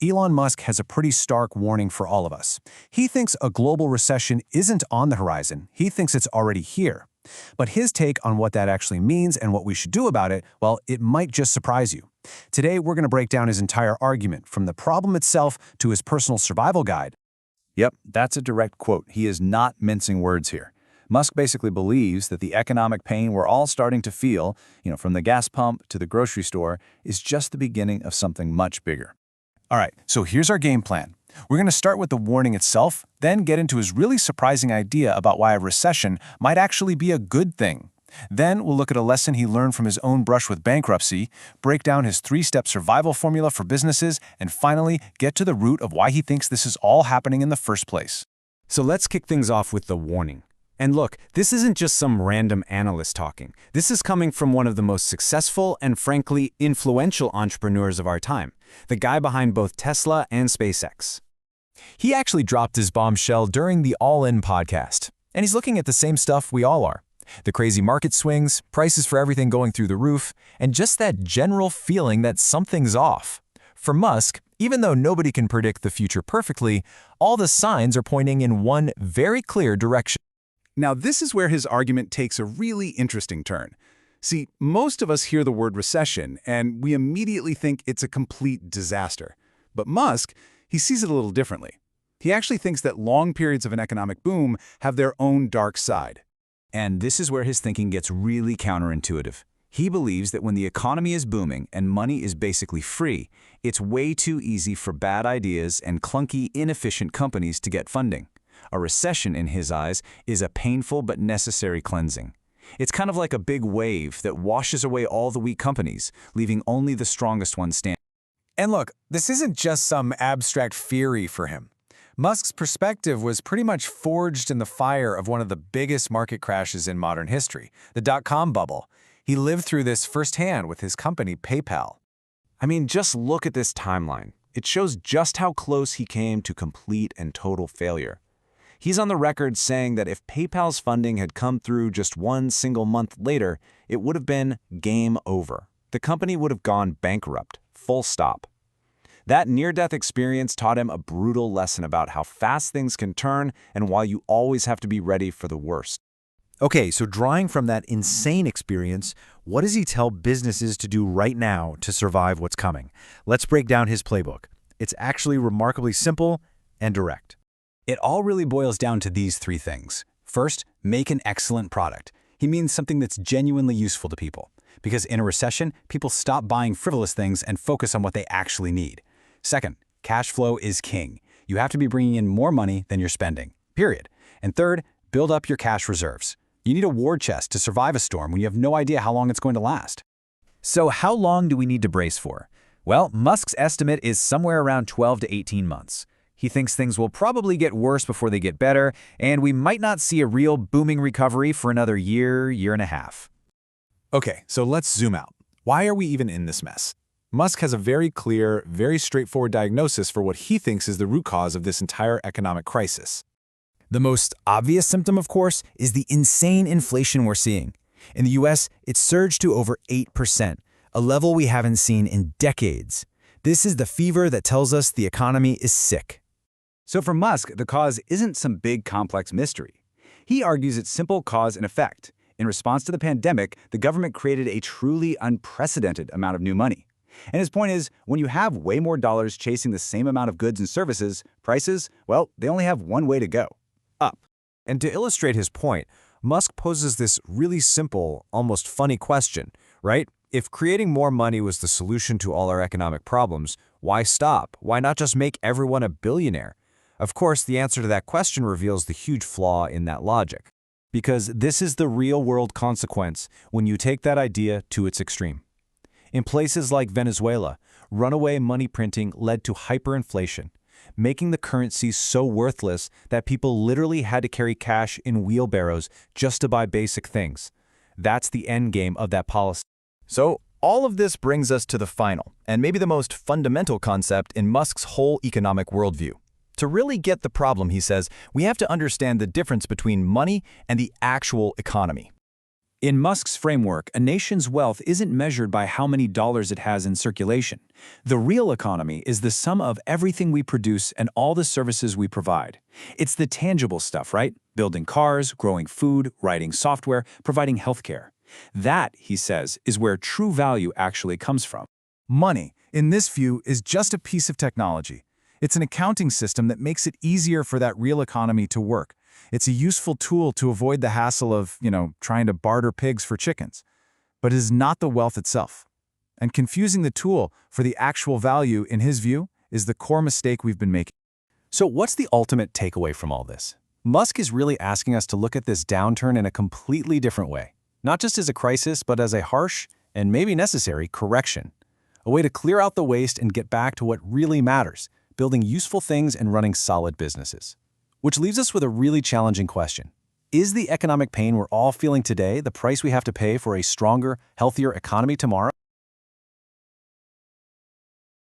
Elon Musk has a pretty stark warning for all of us. He thinks a global recession isn't on the horizon. He thinks it's already here. But his take on what that actually means and what we should do about it, well, it might just surprise you. Today, we're going to break down his entire argument, from the problem itself to his personal survival guide. Yep, that's a direct quote. He is not mincing words here. Musk basically believes that the economic pain we're all starting to feel, from the gas pump to the grocery store, is just the beginning of something much bigger. All right, so here's our game plan. We're going to start with the warning itself, then get into his really surprising idea about why a recession might actually be a good thing. Then we'll look at a lesson he learned from his own brush with bankruptcy, break down his 3-step survival formula for businesses, and finally get to the root of why he thinks this is all happening in the first place. So let's kick things off with the warning. And look, this isn't just some random analyst talking. This is coming from one of the most successful and frankly influential entrepreneurs of our time, the guy behind both Tesla and SpaceX. He actually dropped his bombshell during the All In podcast, and he's looking at the same stuff we all are. The crazy market swings, prices for everything going through the roof, and just that general feeling that something's off. For Musk, even though nobody can predict the future perfectly, all the signs are pointing in one very clear direction. Now, this is where his argument takes a really interesting turn. See, most of us hear the word recession, and we immediately think it's a complete disaster. But Musk, he sees it a little differently. He actually thinks that long periods of an economic boom have their own dark side. And this is where his thinking gets really counterintuitive. He believes that when the economy is booming and money is basically free, it's way too easy for bad ideas and clunky, inefficient companies to get funding. A recession, in his eyes, is a painful but necessary cleansing. It's kind of like a big wave that washes away all the weak companies, leaving only the strongest ones standing. And look, this isn't just some abstract theory for him. Musk's perspective was pretty much forged in the fire of one of the biggest market crashes in modern history, the dot-com bubble. He lived through this firsthand with his company, PayPal. I mean, just look at this timeline. It shows just how close he came to complete and total failure. He's on the record saying that if PayPal's funding had come through just one single month later, it would have been game over. The company would have gone bankrupt, full stop. That near-death experience taught him a brutal lesson about how fast things can turn and why you always have to be ready for the worst. Okay, so drawing from that insane experience, what does he tell businesses to do right now to survive what's coming? Let's break down his playbook. It's actually remarkably simple and direct. It all really boils down to these 3 things. First, make an excellent product. He means something that's genuinely useful to people. Because in a recession, people stop buying frivolous things and focus on what they actually need. Second, cash flow is king. You have to be bringing in more money than you're spending, period. And third, build up your cash reserves. You need a war chest to survive a storm when you have no idea how long it's going to last. So how long do we need to brace for? Well, Musk's estimate is somewhere around 12 to 18 months. He thinks things will probably get worse before they get better, and we might not see a real booming recovery for another year, year and a half. Okay, so let's zoom out. Why are we even in this mess? Musk has a very clear, very straightforward diagnosis for what he thinks is the root cause of this entire economic crisis. The most obvious symptom, of course, is the insane inflation we're seeing. In the US, it surged to over 8%, a level we haven't seen in decades. This is the fever that tells us the economy is sick. So for Musk, the cause isn't some big complex mystery. He argues it's simple cause and effect. In response to the pandemic, the government created a truly unprecedented amount of new money. And his point is, when you have way more dollars chasing the same amount of goods and services, prices, well, they only have one way to go: up. And to illustrate his point, Musk poses this really simple, almost funny question, right? If creating more money was the solution to all our economic problems, why stop? Why not just make everyone a billionaire? Of course, the answer to that question reveals the huge flaw in that logic. Because this is the real-world consequence when you take that idea to its extreme. In places like Venezuela, runaway money printing led to hyperinflation, making the currency so worthless that people literally had to carry cash in wheelbarrows just to buy basic things. That's the end game of that policy. So all of this brings us to the final, and maybe the most fundamental concept in Musk's whole economic worldview. To really get the problem, he says, we have to understand the difference between money and the actual economy. In Musk's framework, a nation's wealth isn't measured by how many dollars it has in circulation. The real economy is the sum of everything we produce and all the services we provide. It's the tangible stuff, right? Building cars, growing food, writing software, providing healthcare. That, he says, is where true value actually comes from. Money, in this view, is just a piece of technology. It's an accounting system that makes it easier for that real economy to work. It's a useful tool to avoid the hassle of, trying to barter pigs for chickens. But it is not the wealth itself. And confusing the tool for the actual value, in his view, is the core mistake we've been making. So what's the ultimate takeaway from all this? Musk is really asking us to look at this downturn in a completely different way. Not just as a crisis, but as a harsh and maybe necessary correction. A way to clear out the waste and get back to what really matters, building useful things and running solid businesses. Which leaves us with a really challenging question. Is the economic pain we're all feeling today the price we have to pay for a stronger, healthier economy tomorrow?